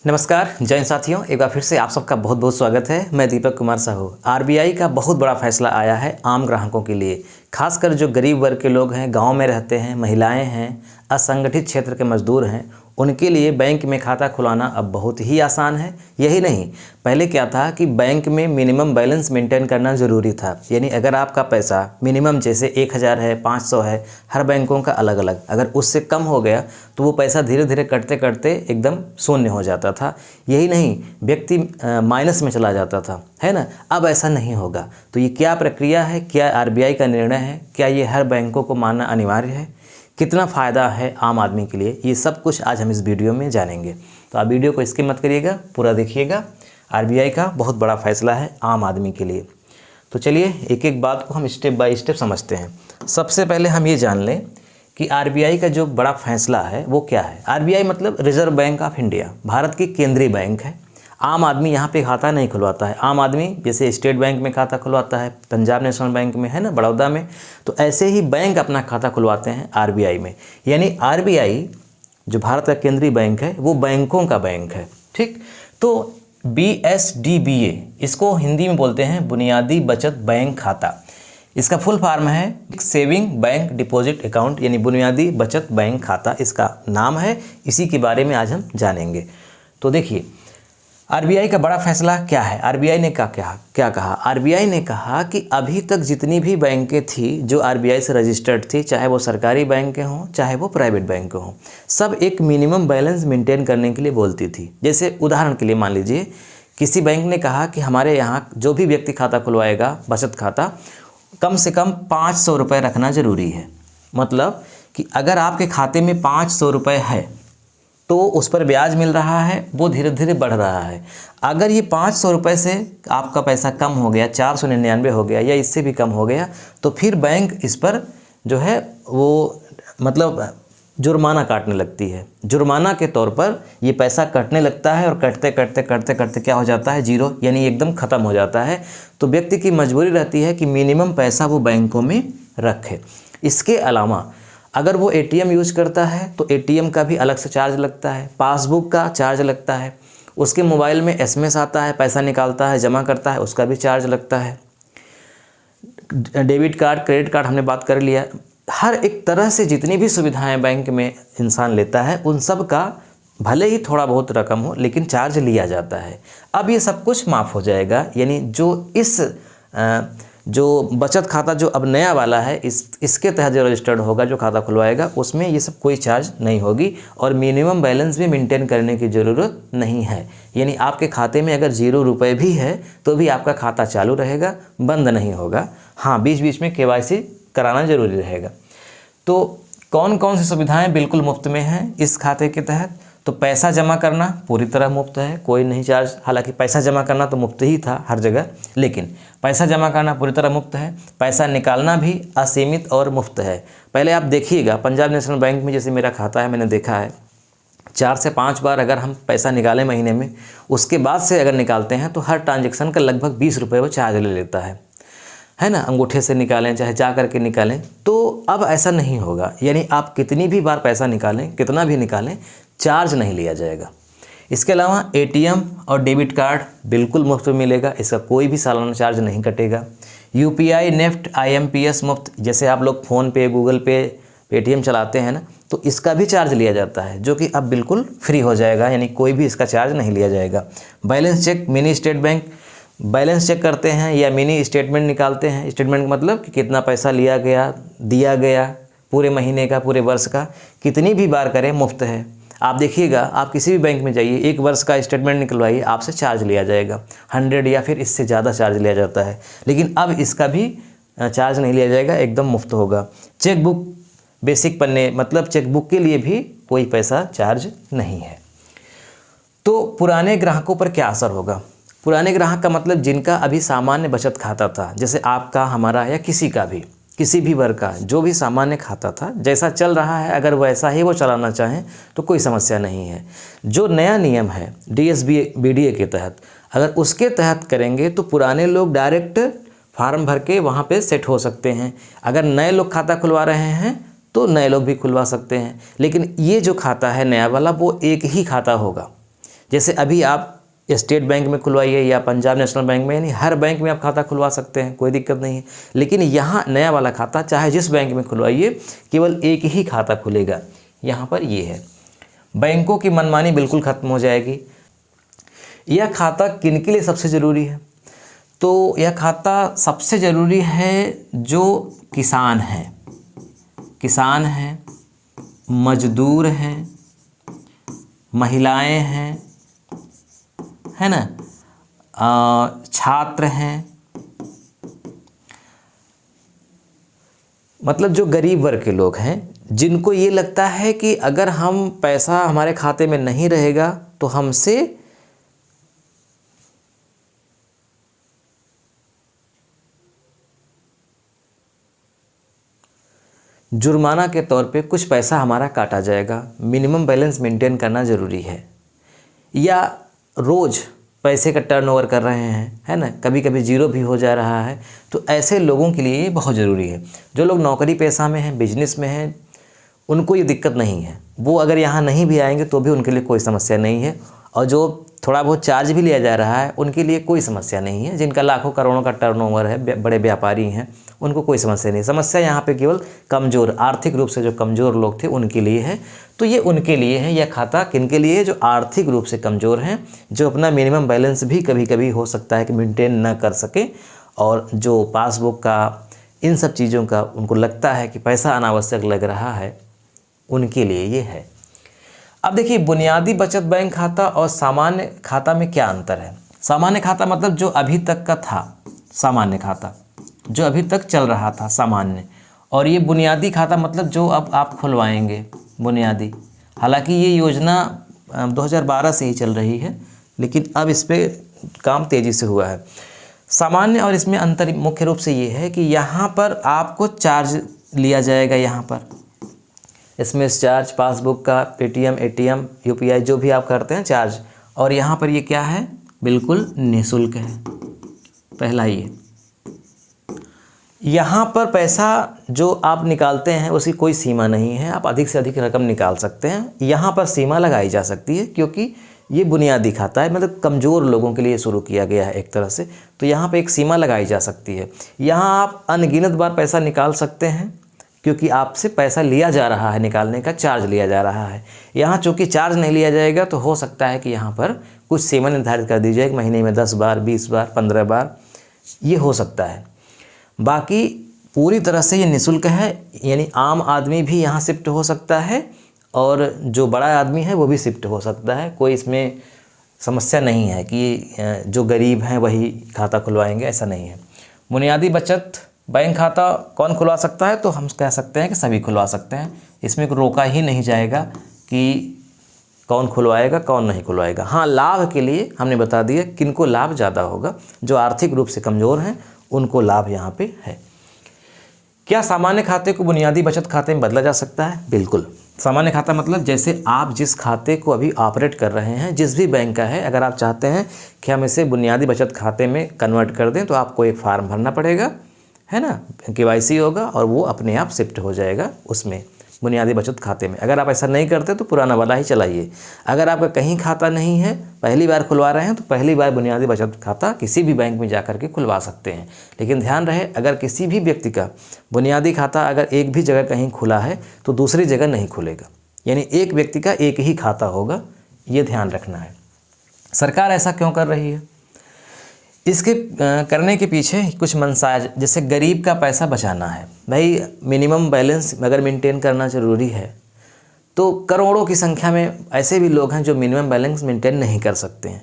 नमस्कार जय हिंद साथियों, एक बार फिर से आप सबका बहुत बहुत स्वागत है। मैं दीपक कुमार साहू। आरबीआई का बहुत बड़ा फैसला आया है आम ग्राहकों के लिए, खासकर जो गरीब वर्ग के लोग हैं, गांव में रहते हैं, महिलाएं हैं, असंगठित क्षेत्र के मजदूर हैं, उनके लिए बैंक में खाता खुलाना अब बहुत ही आसान है। यही नहीं, पहले क्या था कि बैंक में मिनिमम बैलेंस मेंटेन करना ज़रूरी था। यानी अगर आपका पैसा मिनिमम जैसे 1000 है, 500 है, हर बैंकों का अलग अलग, अगर उससे कम हो गया तो वो पैसा धीरे धीरे कटते कटते एकदम शून्य हो जाता था। यही नहीं, व्यक्ति माइनस में चला जाता था, है ना। अब ऐसा नहीं होगा। तो ये क्या प्रक्रिया है, क्या आरबीआई का निर्णय है, क्या ये हर बैंकों को मानना अनिवार्य है, कितना फ़ायदा है आम आदमी के लिए, ये सब कुछ आज हम इस वीडियो में जानेंगे। तो आप वीडियो को स्किप मत करिएगा, पूरा देखिएगा। आरबीआई का बहुत बड़ा फैसला है आम आदमी के लिए। तो चलिए एक एक बात को हम स्टेप बाय स्टेप समझते हैं। सबसे पहले हम ये जान लें कि आरबीआई का जो बड़ा फैसला है वो क्या है। आरबीआई मतलब reserve bank of India, Bharat की केंद्रीय बैंक है। आम आदमी यहाँ पे खाता नहीं खुलवाता है। आम आदमी जैसे स्टेट बैंक में खाता खुलवाता है, पंजाब नेशनल बैंक में, है ना, बड़ौदा में, तो ऐसे ही बैंक अपना खाता खुलवाते हैं आरबीआई में। यानी आरबीआई जो भारत का केंद्रीय बैंक है वो बैंकों का बैंक है, ठीक। तो BSDBA इसको हिंदी में बोलते हैं बुनियादी बचत बैंक खाता। इसका फुल फॉर्म है सेविंग बैंक डिपॉजिट अकाउंट, यानी बुनियादी बचत बैंक खाता इसका नाम है। इसी के बारे में आज हम जानेंगे। तो देखिए आरबीआई का बड़ा फैसला क्या है। आरबीआई ने क्या कहा। आरबीआई ने कहा कि अभी तक जितनी भी बैंकें थी जो आरबीआई से रजिस्टर्ड थी, चाहे वो सरकारी बैंक हों चाहे वो प्राइवेट बैंक हों, सब एक मिनिमम बैलेंस मेंटेन करने के लिए बोलती थी। जैसे उदाहरण के लिए मान लीजिए किसी बैंक ने कहा कि हमारे यहाँ जो भी व्यक्ति खाता खुलवाएगा बचत खाता, कम से कम 500 रुपये रखना ज़रूरी है। मतलब कि अगर आपके खाते में 500 रुपये है तो उस पर ब्याज मिल रहा है, वो धीरे धीरे बढ़ रहा है। अगर ये 500 रुपये से आपका पैसा कम हो गया, 499 हो गया या इससे भी कम हो गया, तो फिर बैंक इस पर जो है वो मतलब जुर्माना काटने लगती है। जुर्माना के तौर पर ये पैसा कटने लगता है और कटते कटते कटते कटते क्या हो जाता है, जीरो, यानी एकदम ख़त्म हो जाता है। तो व्यक्ति की मजबूरी रहती है कि मिनिमम पैसा वो बैंकों में रखे। इसके अलावा अगर वो एटीएम यूज करता है तो एटीएम का भी अलग से चार्ज लगता है, पासबुक का चार्ज लगता है, उसके मोबाइल में एसएमएस आता है, पैसा निकालता है, जमा करता है, उसका भी चार्ज लगता है। डेबिट कार्ड, क्रेडिट कार्ड हमने बात कर लिया। हर एक तरह से जितनी भी सुविधाएं बैंक में इंसान लेता है उन सब का भले ही थोड़ा बहुत रकम हो लेकिन चार्ज लिया जाता है। अब ये सब कुछ माफ़ हो जाएगा। यानी जो बचत खाता जो अब नया वाला है इसके तहत जो रजिस्टर्ड होगा, जो खाता खुलवाएगा, उसमें ये सब कोई चार्ज नहीं होगी और मिनिमम बैलेंस भी मेंटेन करने की ज़रूरत नहीं है। यानी आपके खाते में अगर 0 रुपये भी है तो भी आपका खाता चालू रहेगा, बंद नहीं होगा। हाँ, बीच बीच में KYC कराना ज़रूरी रहेगा। तो कौन कौन सी सुविधाएँ बिल्कुल मुफ्त में हैं इस खाते के तहत। तो पैसा जमा करना पूरी तरह मुफ्त है, कोई नहीं चार्ज। हालांकि पैसा जमा करना तो मुफ्त ही था हर जगह, लेकिन पैसा जमा करना पूरी तरह मुफ्त है। पैसा निकालना भी असीमित और मुफ्त है। पहले आप देखिएगा पंजाब नेशनल बैंक में जैसे मेरा खाता है, मैंने देखा है 4 से 5 बार अगर हम पैसा निकालें महीने में, उसके बाद से अगर निकालते हैं तो हर ट्रांजेक्शन का लगभग 20 रुपये वो चार्ज ले लेता है ना। अंगूठे से निकालें चाहे जा करके निकालें। तो अब ऐसा नहीं होगा। यानी आप कितनी भी बार पैसा निकालें, कितना भी निकालें, चार्ज नहीं लिया जाएगा। इसके अलावा एटीएम और डेबिट कार्ड बिल्कुल मुफ्त में मिलेगा, इसका कोई भी सालाना चार्ज नहीं कटेगा। यूपीआई, नेफ्ट, IMPS मुफ्त। जैसे आप लोग फ़ोन पे, गूगल पे, पेटीएम चलाते हैं ना, तो इसका भी चार्ज लिया जाता है, जो कि अब बिल्कुल फ्री हो जाएगा। यानी कोई भी इसका चार्ज नहीं लिया जाएगा। Balance check, mini state bank balance check करते हैं या मिनी स्टेटमेंट निकालते हैं। स्टेटमेंट मतलब कि कितना पैसा लिया गया, दिया गया, पूरे महीने का, पूरे वर्ष का, कितनी भी बार करें, मुफ्त है। आप देखिएगा, आप किसी भी बैंक में जाइए, 1 वर्ष का स्टेटमेंट निकलवाइए, आपसे चार्ज लिया जाएगा 100 या फिर इससे ज़्यादा चार्ज लिया जाता है। लेकिन अब इसका भी चार्ज नहीं लिया जाएगा, एकदम मुफ्त होगा। चेकबुक, बेसिक पन्ने, मतलब चेकबुक के लिए भी कोई पैसा चार्ज नहीं है। तो पुराने ग्राहकों पर क्या असर होगा। पुराने ग्राहक का मतलब जिनका अभी सामान्य बचत खाता था, जैसे आपका, हमारा या किसी का भी, किसी भी वर्ग का जो भी सामान्य खाता था, जैसा चल रहा है, अगर वैसा ही वो चलाना चाहें तो कोई समस्या नहीं है। जो नया नियम है DSBDA के तहत, अगर उसके तहत करेंगे तो पुराने लोग डायरेक्ट फार्म भर के वहाँ पे सेट हो सकते हैं। अगर नए लोग खाता खुलवा रहे हैं तो नए लोग भी खुलवा सकते हैं। लेकिन ये जो खाता है नया वाला, वो एक ही खाता होगा। जैसे अभी आप स्टेट बैंक में खुलवाइए या पंजाब नेशनल बैंक में, यानी हर बैंक में आप खाता खुलवा सकते हैं, कोई दिक्कत नहीं है। लेकिन यहाँ नया वाला खाता चाहे जिस बैंक में खुलवाइए, केवल एक ही खाता खुलेगा। यहाँ पर ये है, बैंकों की मनमानी बिल्कुल ख़त्म हो जाएगी। यह खाता किन के लिए सबसे ज़रूरी है? तो यह खाता सबसे ज़रूरी है जो किसान हैं, मजदूर हैं, महिलाएं हैं, है ना, छात्र हैं, मतलब जो गरीब वर्ग के लोग हैं, जिनको ये लगता है कि अगर हम पैसा हमारे खाते में नहीं रहेगा तो हमसे जुर्माना के तौर पे कुछ पैसा हमारा काटा जाएगा। मिनिमम बैलेंस मेंटेन करना ज़रूरी है, या रोज़ पैसे का टर्नओवर कर रहे हैं, है ना, कभी कभी जीरो भी हो जा रहा है, तो ऐसे लोगों के लिए ये बहुत ज़रूरी है। जो लोग नौकरी पेशा में हैं, बिजनेस में हैं, उनको ये दिक्कत नहीं है। वो अगर यहाँ नहीं भी आएंगे तो भी उनके लिए कोई समस्या नहीं है। और जो थोड़ा बहुत चार्ज भी लिया जा रहा है उनके लिए कोई समस्या नहीं है। जिनका लाखों करोड़ों का टर्नओवर है, बड़े व्यापारी हैं, उनको कोई समस्या नहीं। समस्या यहाँ पे केवल कमज़ोर, आर्थिक रूप से जो कमज़ोर लोग थे उनके लिए है। तो ये उनके लिए है। यह खाता किन के लिए है? जो आर्थिक रूप से कमज़ोर हैं, जो अपना मिनिमम बैलेंस भी कभी कभी हो सकता है कि मेंटेन न कर सके, और जो पासबुक का, इन सब चीज़ों का उनको लगता है कि पैसा अनावश्यक लग रहा है, उनके लिए ये है। अब देखिए, बुनियादी बचत बैंक खाता और सामान्य खाता में क्या अंतर है? सामान्य खाता मतलब जो अभी तक का था, सामान्य खाता जो अभी तक चल रहा था, सामान्य। और ये बुनियादी खाता मतलब जो अब आप खुलवाएंगे, बुनियादी। हालांकि ये योजना 2012 से ही चल रही है, लेकिन अब इस पर काम तेज़ी से हुआ है। सामान्य और इसमें अंतर मुख्य रूप से ये है कि यहाँ पर आपको चार्ज लिया जाएगा। यहाँ पर इसमें चार्ज पासबुक का, पेटीएम, एटीएम, यूपीआई जो भी आप करते हैं चार्ज। और यहाँ पर ये क्या है? बिल्कुल निःशुल्क है। पहला ये, यहाँ पर पैसा जो आप निकालते हैं उसकी कोई सीमा नहीं है, आप अधिक से अधिक रकम निकाल सकते हैं। यहाँ पर सीमा लगाई जा सकती है क्योंकि ये बुनियादी खाता है, मतलब कमज़ोर लोगों के लिए शुरू किया गया है एक तरह से। तो यहाँ पर एक सीमा लगाई जा सकती है। यहाँ आप अनगिनत बार पैसा निकाल सकते हैं क्योंकि आपसे पैसा लिया जा रहा है, निकालने का चार्ज लिया जा रहा है। यहाँ चूँकि चार्ज नहीं लिया जाएगा तो हो सकता है कि यहाँ पर कुछ सीमा निर्धारित कर दी जाए, एक महीने में 10 बार, 20 बार, 15 बार, ये हो सकता है। बाकी पूरी तरह से ये निःशुल्क है, यानी आम आदमी भी यहाँ शिफ्ट हो सकता है और जो बड़ा आदमी है वो भी शिफ्ट हो सकता है। कोई इसमें समस्या नहीं है कि जो गरीब हैं वही खाता खुलवाएंगे, ऐसा नहीं है। बुनियादी बचत बैंक खाता कौन खुलवा सकता है? तो हम कह सकते हैं कि सभी खुलवा सकते हैं। इसमें रोका ही नहीं जाएगा कि कौन खुलवाएगा कौन नहीं खुलवाएगा। हाँ, लाभ के लिए हमने बता दिया किनको लाभ ज़्यादा होगा। जो आर्थिक रूप से कमज़ोर हैं उनको लाभ यहाँ पे है। क्या सामान्य खाते को बुनियादी बचत खाते में बदला जा सकता है? बिल्कुल। सामान्य खाता मतलब जैसे आप जिस खाते को अभी ऑपरेट कर रहे हैं, जिस भी बैंक का है, अगर आप चाहते हैं कि हम इसे बुनियादी बचत खाते में कन्वर्ट कर दें तो आपको एक फार्म भरना पड़ेगा, है ना, केवाईसी होगा और वो अपने आप शिफ्ट हो जाएगा उसमें, बुनियादी बचत खाते में। अगर आप ऐसा नहीं करते तो पुराना वाला ही चलाइए। अगर आपका कहीं खाता नहीं है, पहली बार खुलवा रहे हैं, तो पहली बार बुनियादी बचत खाता किसी भी बैंक में जाकर के खुलवा सकते हैं। लेकिन ध्यान रहे, अगर किसी भी व्यक्ति का बुनियादी खाता अगर एक भी जगह कहीं खुला है तो दूसरी जगह नहीं खुलेगा, यानी एक व्यक्ति का एक ही खाता होगा, ये ध्यान रखना है। सरकार ऐसा क्यों कर रही है? इसके करने के पीछे कुछ मंशा, जैसे गरीब का पैसा बचाना है। भाई, मिनिमम बैलेंस अगर मेंटेन करना ज़रूरी है तो करोड़ों की संख्या में ऐसे भी लोग हैं जो मिनिमम बैलेंस मेंटेन नहीं कर सकते हैं।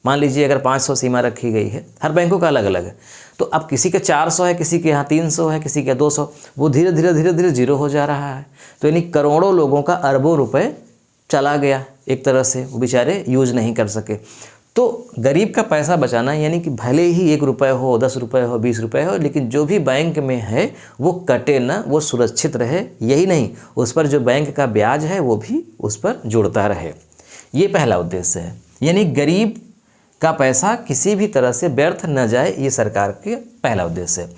मान लीजिए अगर 500 सीमा रखी गई है, हर बैंकों का अलग अलग है, तो अब किसी के 400 है, किसी के यहाँ 300 है, किसी के 200, वो धीरे धीरे जीरो हो जा रहा है। तो यानी करोड़ों लोगों का अरबों रुपए चला गया एक तरह से, वो बेचारे यूज़ नहीं कर सके। तो गरीब का पैसा बचाना यानी कि भले ही 1 रुपये हो, 10 रुपये हो, 20 रुपये हो, लेकिन जो भी बैंक में है वो कटे ना, वो सुरक्षित रहे। यही नहीं, उस पर जो बैंक का ब्याज है वो भी उस पर जुड़ता रहे। ये पहला उद्देश्य है, यानी गरीब का पैसा किसी भी तरह से व्यर्थ न जाए, ये सरकार के पहला उद्देश्य है।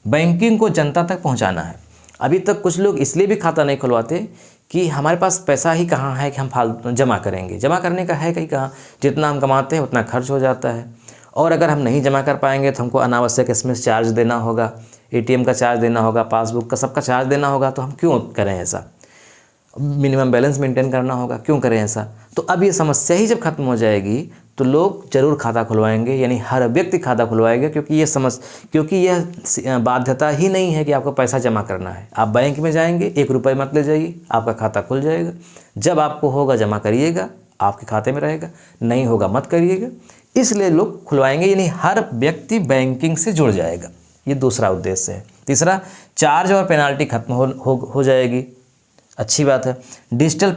बैंकिंग को जनता तक पहुँचाना है। अभी तक कुछ लोग इसलिए भी खाता नहीं खुलवाते कि हमारे पास पैसा ही कहाँ है कि हम फालतू जमा करेंगे। जमा करने का है कहीं कहाँ, जितना हम कमाते हैं उतना खर्च हो जाता है। और अगर हम नहीं जमा कर पाएंगे तो हमको अनावश्यक इसमें चार्ज देना होगा, ATM का चार्ज देना होगा, पासबुक का सबका चार्ज देना होगा। तो हम क्यों करें ऐसा? मिनिमम बैलेंस मेंटेन करना होगा, क्यों करें ऐसा? तो अब ये समस्या ही जब खत्म हो जाएगी तो लोग ज़रूर खाता खुलवाएंगे, यानी हर व्यक्ति खाता खुलवाएगा, क्योंकि यह बाध्यता ही नहीं है कि आपको पैसा जमा करना है। आप बैंक में जाएंगे, 1 रुपये मत ले जाइए, आपका खाता खुल जाएगा। जब आपको होगा जमा करिएगा, आपके खाते में रहेगा, नहीं होगा मत करिएगा। इसलिए लोग खुलवाएंगे, यानी हर व्यक्ति बैंकिंग से जुड़ जाएगा। ये दूसरा उद्देश्य है। तीसरा, चार्ज और पेनाल्टी खत्म हो जाएगी। अच्छी बात है। डिजिटल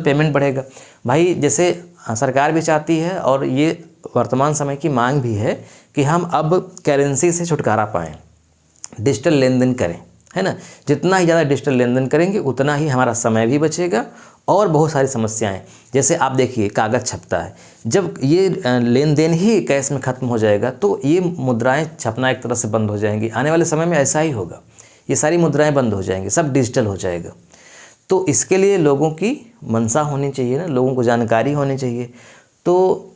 पेमेंट बढ़ेगा। भाई जैसे सरकार भी चाहती है और ये वर्तमान समय की मांग भी है कि हम अब करेंसी से छुटकारा पाएँ, डिजिटल लेन देन करें, है ना। जितना ही ज़्यादा डिजिटल लेन देन करेंगे उतना ही हमारा समय भी बचेगा और बहुत सारी समस्याएं, जैसे आप देखिए कागज़ छपता है, जब ये लेन देन ही कैश में ख़त्म हो जाएगा तो ये मुद्राएं छपना एक तरह से बंद हो जाएंगी। आने वाले समय में ऐसा ही होगा, ये सारी मुद्राएं बंद हो जाएंगी, सब डिजिटल हो जाएगा। तो इसके लिए लोगों की मंशा होनी चाहिए ना, लोगों को जानकारी होनी चाहिए। तो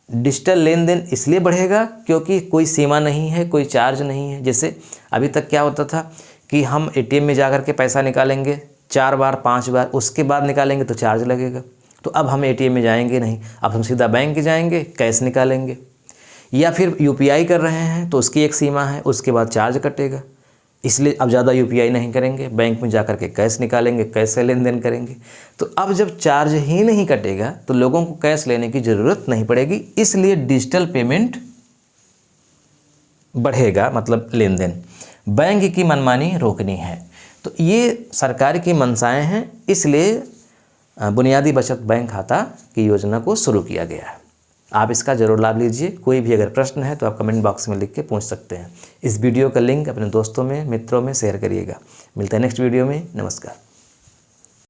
डिजिटल लेन देन इसलिए बढ़ेगा क्योंकि कोई सीमा नहीं है, कोई चार्ज नहीं है। जैसे अभी तक क्या होता था कि हम ATM में जा कर के पैसा निकालेंगे 4 बार 5 बार, उसके बाद निकालेंगे तो चार्ज लगेगा। तो अब हम ATM में जाएंगे नहीं, अब हम सीधा बैंक जाएंगे, कैश निकालेंगे। या फिर UPI कर रहे हैं तो उसकी एक सीमा है, उसके बाद चार्ज कटेगा, इसलिए अब ज़्यादा UPI नहीं करेंगे, बैंक में जा कर के कैश निकालेंगे, कैश से लेन देन करेंगे। तो अब जब चार्ज ही नहीं कटेगा तो लोगों को कैश लेने की ज़रूरत नहीं पड़ेगी, इसलिए डिजिटल पेमेंट बढ़ेगा, मतलब लेन देन। बैंक की मनमानी रोकनी है। तो ये सरकार की मंशाएं हैं, इसलिए बुनियादी बचत बैंक खाता की योजना को शुरू किया गया है। आप इसका ज़रूर लाभ लीजिए। कोई भी अगर प्रश्न है तो आप कमेंट बॉक्स में लिख के पूछ सकते हैं। इस वीडियो का लिंक अपने दोस्तों में, मित्रों में शेयर करिएगा। मिलते हैं नेक्स्ट वीडियो में। नमस्कार।